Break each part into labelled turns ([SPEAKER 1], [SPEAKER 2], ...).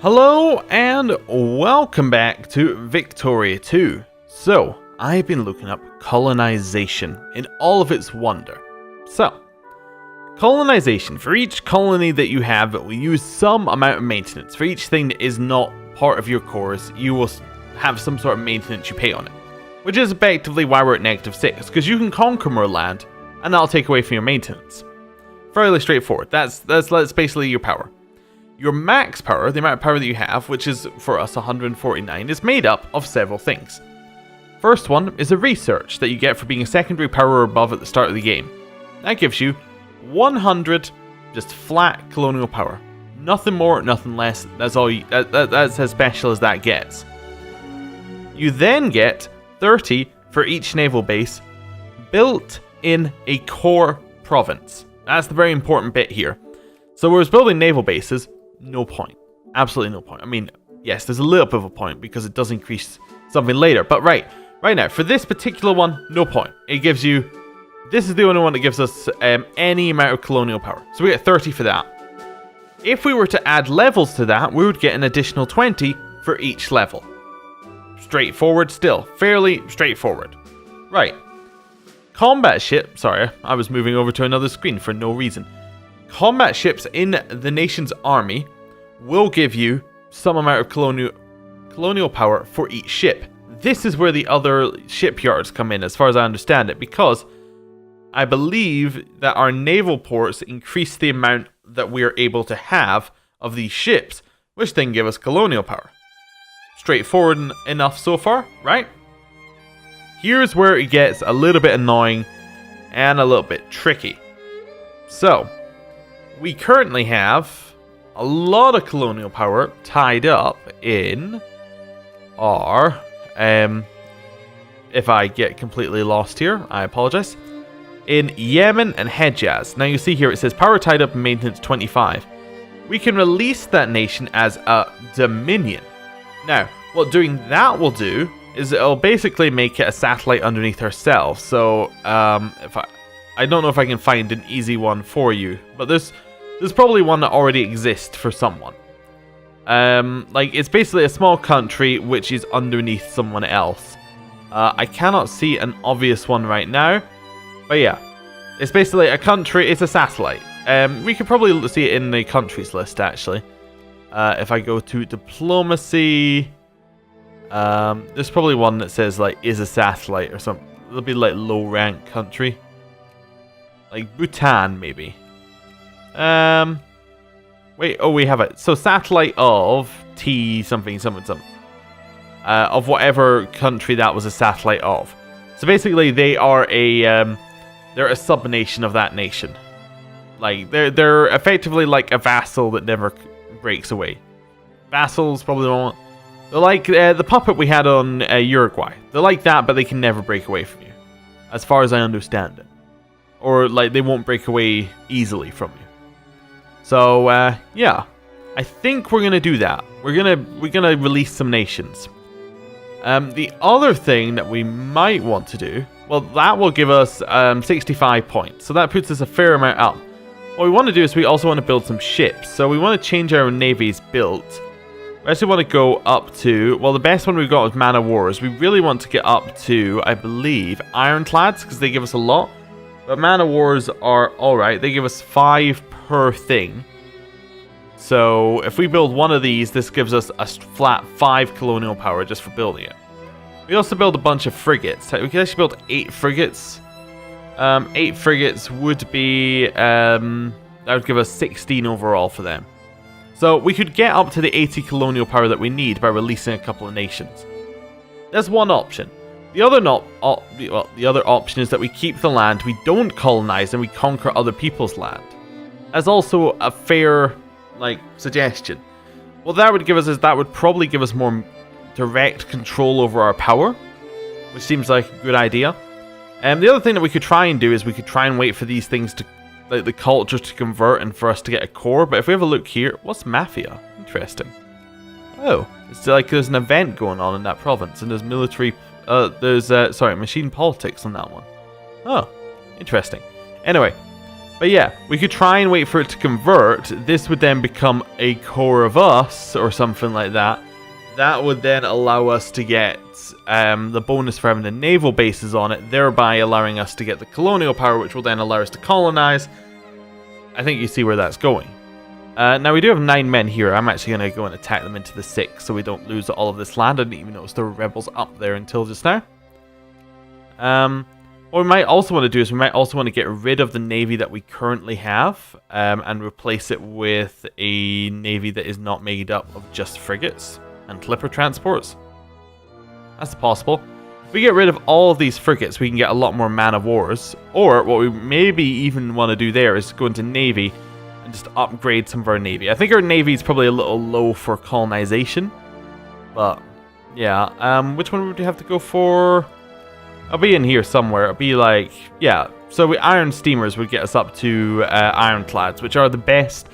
[SPEAKER 1] Hello and welcome back to Victoria 2. So, I've been looking up colonization in all of its wonder. So, colonization, for each colony that you have, it will use some amount of maintenance. For each thing that is not part of your cores, you will have some sort of maintenance you pay on it. Which is effectively why we're at -6, because you can conquer more land, and that'll take away from your maintenance. Fairly straightforward, that's basically your power. Your max power, the amount of power that you have, which is for us 149, is made up of several things. First one is a research that you get for being a secondary power or above at the start of the game. That gives you 100 just flat colonial power. Nothing more, nothing less. That's all. That's as special as that gets. You then get 30 for each naval base built in a core province. That's the very important bit here. So whereas building naval bases, no point. Absolutely no point. I mean, yes, there's a little bit of a point because it does increase something later. But right now, for this particular one, no point. It gives you... This is the only one that gives us any amount of colonial power. So we get 30 for that. If we were to add levels to that, we would get an additional 20 for each level. Straightforward still. Fairly straightforward. Right. Combat ship... Sorry, I was moving over to another screen for no reason. Combat ships in the nation's army will give you some amount of colonial power for each ship. This is where the other shipyards come in, as far as I understand it, because I believe that our naval ports increase the amount that we are able to have of these ships, which then give us colonial power. Straightforward enough so far, right? Here's where it gets a little bit annoying and a little bit tricky. So, we currently have a lot of colonial power tied up in our, if I get completely lost here, I apologize, in Yemen and Hejaz. Now you see here it says power tied up in maintenance 25. We can release that nation as a dominion. Now, what doing that will do is it'll basically make it a satellite underneath ourselves. So, I don't know if I can find an easy one for you, but there's probably one that already exists for someone. Like, it's basically a small country which is underneath someone else. I cannot see an obvious one right now, but yeah. It's basically a country, it's a satellite. We could probably see it in the countries list, actually. If I go to diplomacy, there's probably one that says, like, is a satellite or something. It'll be, like, low-rank country. Like Bhutan, maybe. Wait, oh, we have it. So, satellite of T something. Of whatever country that was a satellite of. So, basically, they are they're a sub-nation of that nation. Like, they're effectively like a vassal that never breaks away. Vassals probably won't. They're like the puppet we had on Uruguay. They're like that, but they can never break away from you. As far as I understand it. Or, like, they won't break away easily from you. So, yeah. I think we're going to do that. We're gonna release some nations. The other thing that we might want to do... Well, that will give us 65 points. So that puts us a fair amount up. What we want to do is we also want to build some ships. So we want to change our navy's built. We actually want to go up to... Well, the best one we've got is man of wars. We really want to get up to, I believe, ironclads, because they give us a lot. But man of wars are alright. They give us 5 per thing. So if we build one of these, this gives us a flat 5 colonial power just for building it. We also build a bunch of frigates. We can actually build 8 frigates. 8 frigates would be... that would give us 16 overall for them. So we could get up to the 80 colonial power that we need by releasing a couple of nations. That's one option. The other option is that we keep the land, we don't colonize, and we conquer other people's land. That's also a fair, like, suggestion. What that would give us is that would probably give us more direct control over our power, which seems like a good idea. And the other thing that we could try and do is we could try and wait for these things to, like, the cultures to convert and for us to get a core. But if we have a look here, what's Mafia? Interesting. Oh, it's like there's an event going on in that province, and there's military... machine politics on that one. Oh, interesting. Anyway, But yeah, we could try and wait for it to convert. This would then become a core of us or something like that. That would then allow us to get the bonus for having the naval bases on it, thereby allowing us to get the colonial power, which will then allow us to colonize. I think you see where that's going. Now we do have 9 men here. I'm actually going to go and attack them into the 6 so we don't lose all of this land. I didn't even notice there were rebels up there until just now. What we might also want to do is we might also want to get rid of the navy that we currently have and replace it with a navy that is not made up of just frigates and clipper transports. That's possible. If we get rid of all of these frigates, we can get a lot more man of wars. Or what we maybe even want to do there is go into navy and just upgrade some of our navy. I think our navy is probably a little low for colonization. But, yeah. Which one would we have to go for? I'll be in here somewhere. It'll be like, yeah. So iron steamers would get us up to ironclads, which are the best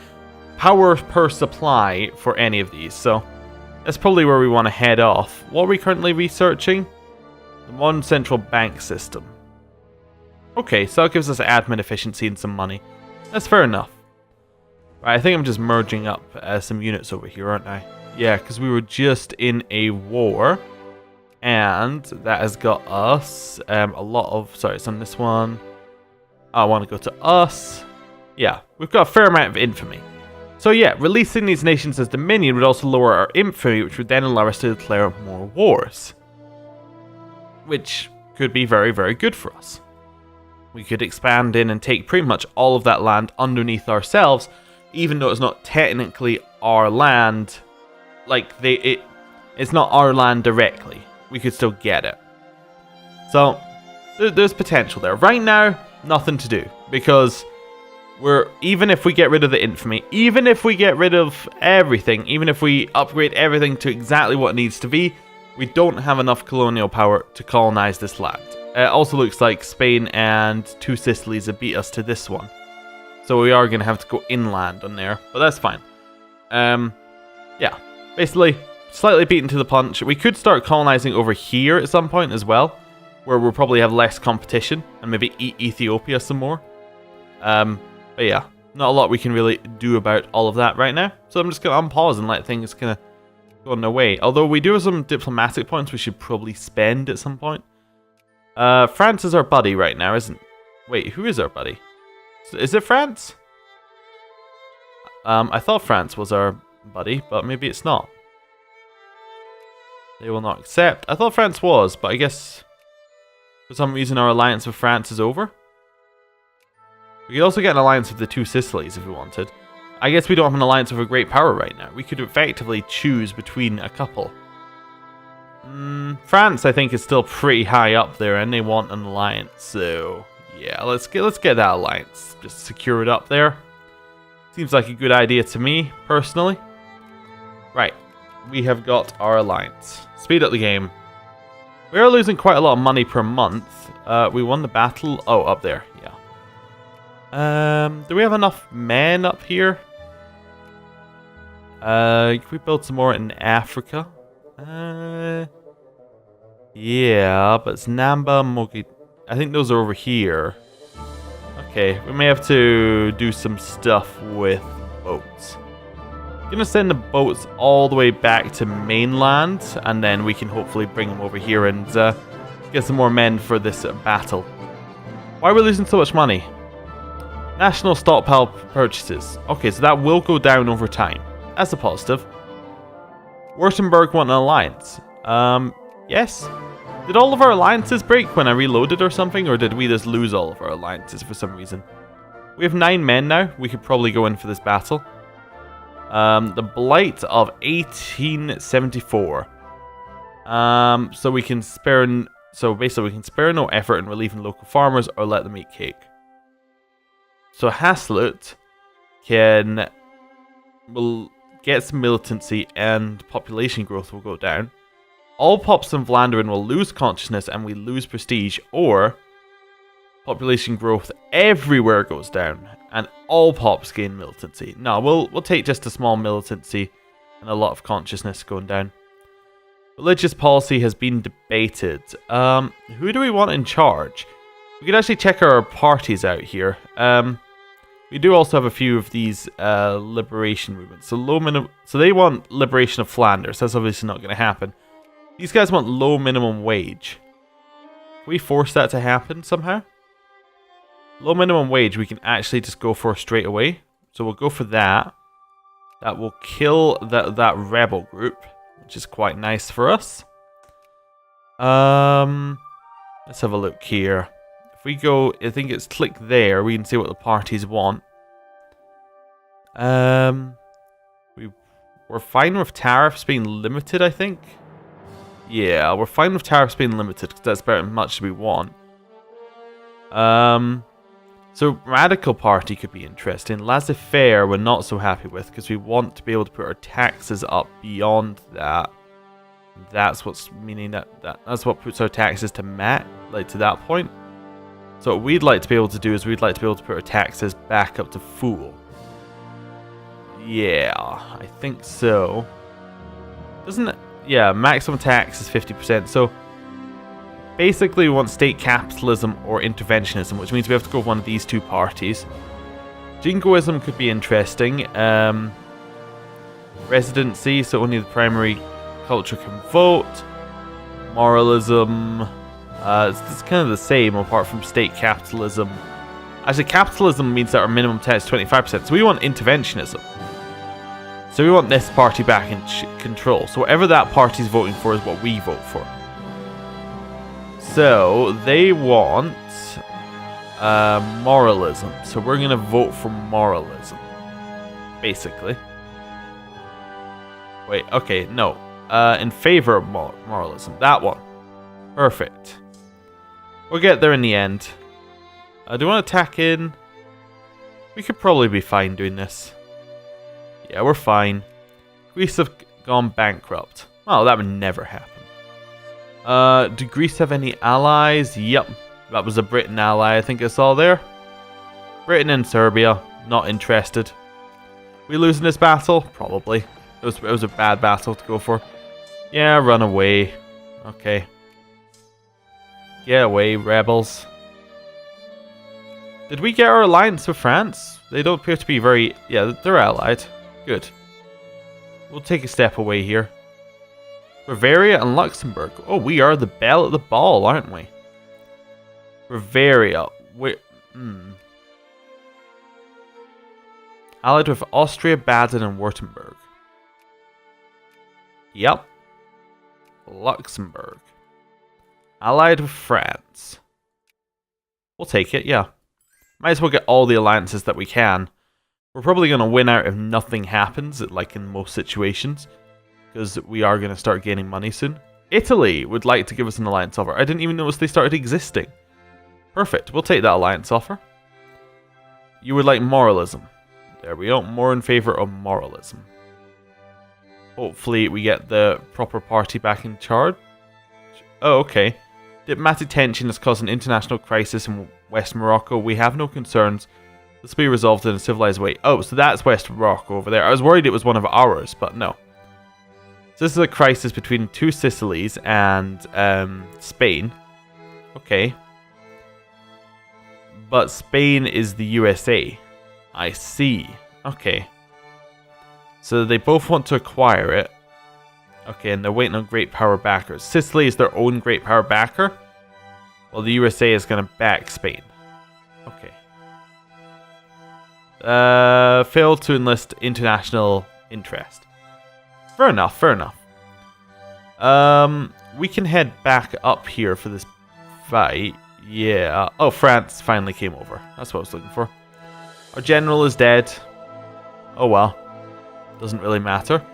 [SPEAKER 1] power per supply for any of these. So that's probably where we want to head off. What are we currently researching? The one central bank system. Okay, so that gives us admin efficiency and some money. That's fair enough. Right, I think I'm just merging up some units over here, aren't I? Yeah, because we were just in a war. And that has got us a lot of... Sorry, it's on this one. I want to go to us. Yeah, we've got a fair amount of infamy. So yeah, releasing these nations as dominion would also lower our infamy, which would then allow us to declare more wars. Which could be very, very good for us. We could expand in and take pretty much all of that land underneath ourselves, even though it's not technically our land. Like, it's not our land directly. We could still get it. So, there's potential there. Right now, nothing to do. Because even if we get rid of the infamy, even if we get rid of everything, even if we upgrade everything to exactly what it needs to be, we don't have enough colonial power to colonize this land. It also looks like Spain and 2 Sicilies have beat us to this one. So we are going to have to go inland on there. But that's fine. Yeah. Basically, slightly beaten to the punch. We could start colonizing over here at some point as well, where we'll probably have less competition and maybe eat Ethiopia some more. But yeah, not a lot we can really do about all of that right now. So I'm just going to unpause and let things kind of go on their way. Although we do have some diplomatic points we should probably spend at some point. France is our buddy right now, isn't... Wait, who is our buddy? Is it France? I thought France was our buddy, but maybe it's not. They will not accept. I thought France was, but I guess for some reason our alliance with France is over. We could also get an alliance with the 2 Sicilies if we wanted. I guess we don't have an alliance with a great power right now. We could effectively choose between a couple. France, I think, is still pretty high up there, and they want an alliance. So yeah, let's get that alliance. Just secure it up there. Seems like a good idea to me, personally. Right. We have got our alliance. Speed up the game. We are losing quite a lot of money per month. We won the battle. Oh, up there. Yeah. Do we have enough men up here? Can we build some more in Africa? Yeah, but it's Namba, Mogi. I think those are over here. Okay, we may have to do some stuff with boats. I'm gonna send the boats all the way back to mainland, and then we can hopefully bring them over here and get some more men for this battle. Why are we losing so much money? National stockpile purchases. Okay, so that will go down over time. That's a positive. Württemberg want an alliance. Yes. Did all of our alliances break when I reloaded or something, or did we just lose all of our alliances for some reason? We have 9 men now. We could probably go in for this battle. The Blight of 1874. So we can spare... So basically we can spare no effort in relieving local farmers or let them eat cake. So Haslet will get some militancy and population growth will go down. All pops in Vlaanderen will lose consciousness and we lose prestige, or population growth everywhere goes down and all pops gain militancy. No, we'll take just a small militancy and a lot of consciousness going down. Religious policy has been debated. Who do we want in charge? We could actually check our parties out here. We do also have a few of these liberation movements. So they want liberation of Flanders. That's obviously not going to happen. These guys want low minimum wage. Can we force that to happen somehow? Low minimum wage we can actually just go for straight away. So we'll go for that. That will kill that rebel group, which is quite nice for us. Let's have a look here. If we go, I think it's click there, we can see what the parties want. We're fine with tariffs being limited, I think. Yeah, we're fine with tariffs being limited, because that's about as much as we want. So Radical Party could be interesting. Laissez-faire we're not so happy with, because we want to be able to put our taxes up beyond that. That's what's meaning that's what puts our taxes to to that point. So what we'd like to be able to do is we'd like to be able to put our taxes back up to full. Yeah, I think so. Doesn't it? Yeah, maximum tax is 50%. So basically we want state capitalism or interventionism, which means we have to go with one of these two parties. Jingoism could be interesting. Residency, so only the primary culture can vote. Moralism, it's kind of the same apart from state capitalism. Actually, capitalism means that our minimum tax is 25%, so we want interventionism. So we want this party back in control. So whatever that party's voting for is what we vote for. So they want moralism. So we're going to vote for moralism, basically. Wait, okay, no. In favor of moralism. That one. Perfect. We'll get there in the end. Do you want to attack in? We could probably be fine doing this. Yeah, we're fine. Greece have gone bankrupt. Well, that would never happen. Do Greece have any allies? Yep. That was a Britain ally, I think I saw there. Britain and Serbia. Not interested. We losing this battle? Probably. It was a bad battle to go for. Yeah, run away. Okay. Get away, rebels. Did we get our alliance with France? They don't appear to be very... Yeah, they're allied. Good. We'll take a step away here. Bavaria and Luxembourg. Oh, we are the belle at the ball, aren't we? Bavaria. Allied with Austria, Baden, and Württemberg. Yep. Luxembourg. Allied with France. We'll take it, yeah. Might as well get all the alliances that we can. We're probably going to win out if nothing happens, like in most situations. Because we are going to start gaining money soon. Italy would like to give us an alliance offer. I didn't even notice they started existing. Perfect, we'll take that alliance offer. You would like moralism. There we go, more in favor of moralism. Hopefully we get the proper party back in charge. Oh, okay. Diplomatic tension has caused an international crisis in West Morocco. We have no concerns. This will be resolved in a civilized way. Oh, so that's West Morocco over there. I was worried it was one of ours, but no. So this is a crisis between two Sicilies and Spain. Okay. But Spain is the USA. I see. Okay. So they both want to acquire it. Okay, and they're waiting on great power backers. Sicily is their own great power backer, while the USA is going to back Spain. Okay. Failed to enlist international interest. Fair enough, fair enough. We can head back up here for this fight. Yeah. Oh, France finally came over. That's what I was looking for. Our general is dead. Oh well. Doesn't really matter.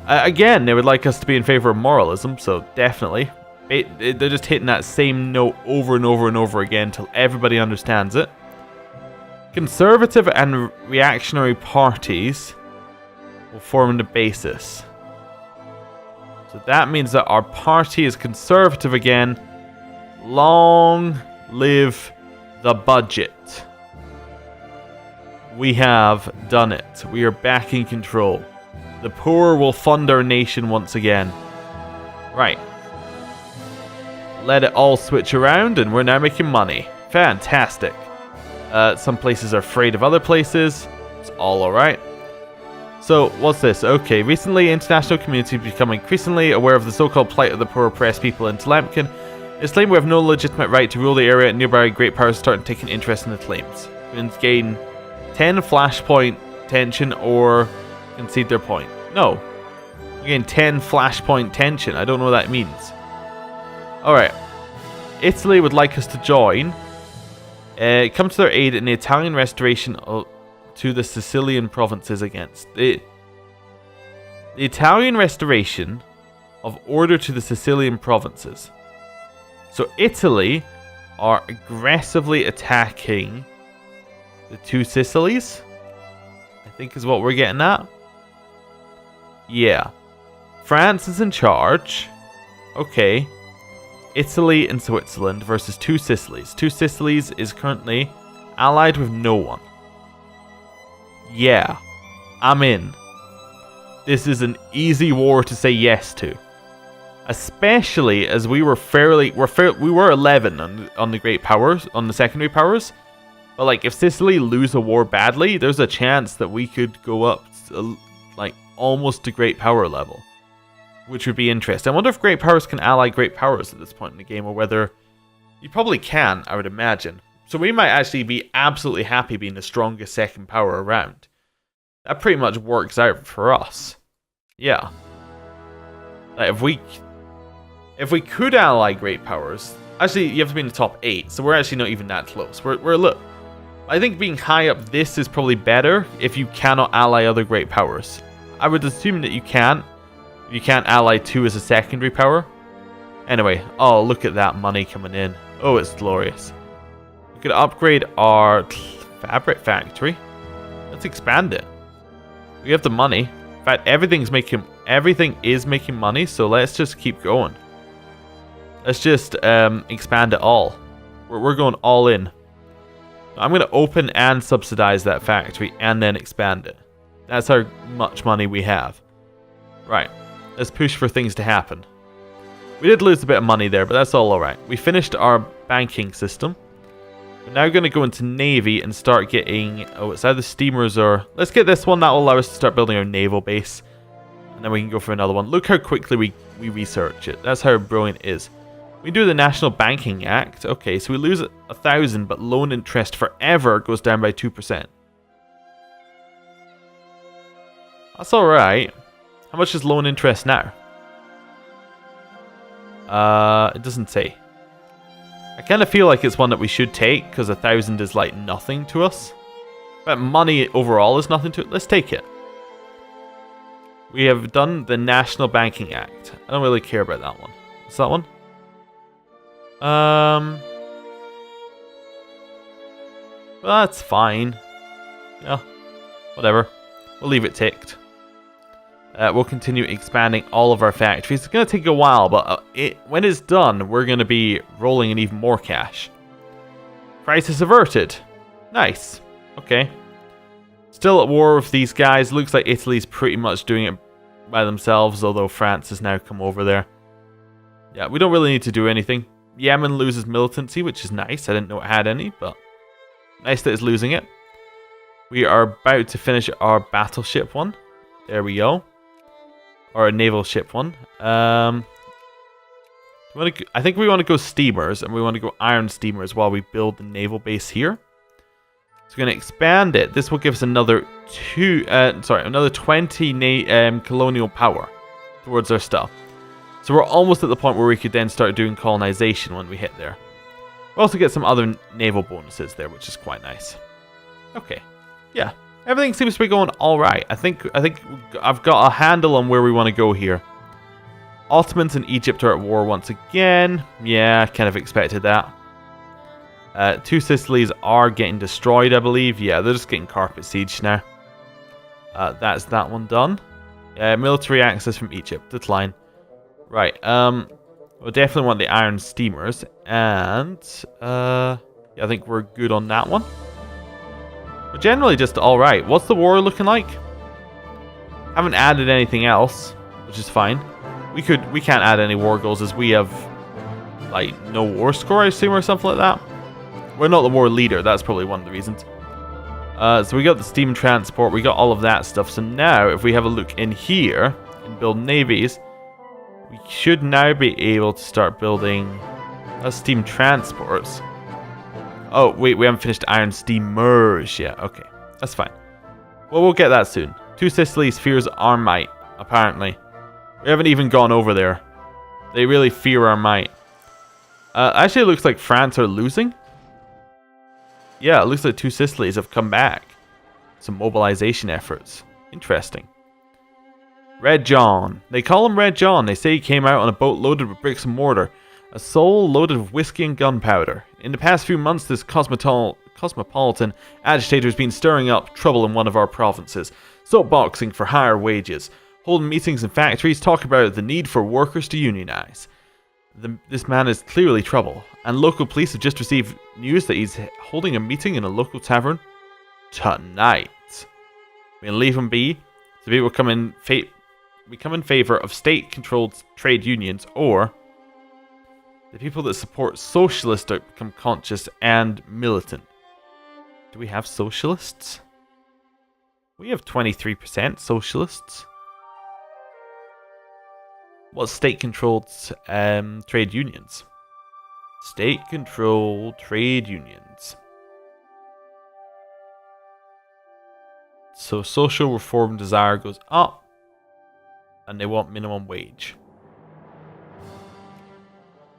[SPEAKER 1] Again, they would like us to be in favor of moralism, so definitely. They're just hitting that same note over and over and over again until everybody understands it. Conservative and reactionary parties will form the basis. So that means that our party is conservative again. Long live the budget. We have done it. We are back in control. The poor will fund our nation once again. Right. Let it all switch around and we're now making money. Fantastic. Some places are afraid of other places. It's all alright. So, what's this? Okay, recently international community has become increasingly aware of the so-called plight of the poor oppressed people in Tlemcen. It's claimed we have no legitimate right to rule the area, and nearby great powers start taking interest in the claims. We can gain 10 flashpoint tension or concede their point. No. We gain 10 flashpoint tension. I don't know what that means. Alright. Italy would like us to join. Come to their aid in the Italian restoration to the Sicilian provinces against the Italian restoration of order to the Sicilian provinces. So Italy are aggressively attacking the two Sicilies, I think is what we're getting at. Yeah. France is in charge. Okay. Italy and Switzerland versus two Sicilies. Two Sicilies is currently allied with no one. Yeah, I'm in. This is an easy war to say yes to, especially as we were we were 11 on the great powers, on the secondary powers. But like, if Sicily lose a war badly, there's a chance that we could go up to, like, almost to great power level, which would be interesting. I wonder if great powers can ally great powers at this point in the game, or whether you probably can, I would imagine. So we might actually be absolutely happy being the strongest second power around. That pretty much works out for us. Yeah. Like, if we could ally great powers, actually you have to be in the top 8, so we're actually not even that close. We're look. I think being high up this is probably better if you cannot ally other great powers. I would assume that you can't. You can't ally 2 as a secondary power. Anyway, oh, look at that money coming in. Oh, it's glorious. We could upgrade our fabric factory. Let's expand it. We have the money. In fact, everything is making money, so let's just keep going. Let's just expand it all. We're going all in. I'm going to open and subsidize that factory and then expand it. That's how much money we have. Right. Let's push for things to happen. We did lose a bit of money there, but that's all alright. We finished our banking system. We're now going to go into Navy and start getting... Oh, it's either steamers or... Let's get this one. That will allow us to start building our naval base. And then we can go for another one. Look how quickly we research it. That's how brilliant it is. We do the National Banking Act. Okay, so we lose 1,000, but loan interest forever goes down by 2%. That's alright. How much is loan interest now? It doesn't say. I kind of feel like it's one that we should take, because 1,000 is like nothing to us. But money overall is nothing to it. Let's take it. We have done the National Banking Act. I don't really care about that one. What's that one? Well, that's fine. Yeah, whatever. We'll leave it ticked. We'll continue expanding all of our factories. It's going to take a while, but when it's done, we're going to be rolling in even more cash. Crisis averted. Nice. Okay. Still at war with these guys. Looks like Italy's pretty much doing it by themselves, although France has now come over there. Yeah, we don't really need to do anything. Yemen loses militancy, which is nice. I didn't know it had any, but nice that it's losing it. We are about to finish our battleship one. There we go. Or a naval ship one. I think we want to go steamers, and we want to go iron steamers while we build the naval base here. So we're going to expand it. This will give us another 20 colonial power towards our stuff. So we're almost at the point where we could then start doing colonization when we hit there. We'll also get some other naval bonuses there, which is quite nice. Okay, yeah. Everything seems to be going all right. I think I've got a handle on where we want to go here. Ottomans and Egypt are at war once again. Yeah, kind of expected that. Two Sicilies are getting destroyed, I believe. Yeah, they're just getting carpet sieged now. That's that one done. Military access from Egypt. Decline. Right. We'll definitely want the iron steamers. And yeah, I think we're good on that one. We're generally just alright. What's the war looking like? Haven't added anything else, which is fine. We can't add any war goals as we have like no war score, I assume, or something like that. We're not the war leader, that's probably one of the reasons. So we got the steam transport, we got all of that stuff. So now, if we have a look in here, and build navies, we should now be able to start building steam transports. Oh, wait, we haven't finished iron steamers yet. Okay, that's fine. Well, we'll get that soon. Two Sicilies fears our might, apparently. We haven't even gone over there. They really fear our might. Actually, it looks like France are losing. Yeah, it looks like two Sicilies have come back. Some mobilization efforts. Interesting. Red John. They call him Red John. They say he came out on a boat loaded with bricks and mortar. A soul loaded with whiskey and gunpowder. In the past few months, this cosmopolitan agitator has been stirring up trouble in one of our provinces. Soapboxing for higher wages. Holding meetings in factories, talking about the need for workers to unionize. This man is clearly trouble, and local police have just received news that he's holding a meeting in a local tavern tonight. We'll leave him be, so people come in favor of state-controlled trade unions, or the people that support socialists become conscious and militant. Do we have socialists? We have 23% socialists. What's state-controlled trade unions? State-controlled trade unions. So social reform desire goes up, and they want minimum wage.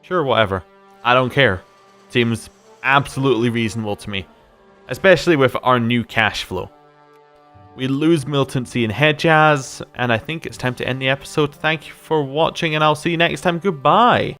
[SPEAKER 1] Sure, whatever. I don't care. Seems absolutely reasonable to me, especially with our new cash flow. We lose militancy in Hedjaz, and I think it's time to end the episode. Thank you for watching, and I'll see you next time. Goodbye.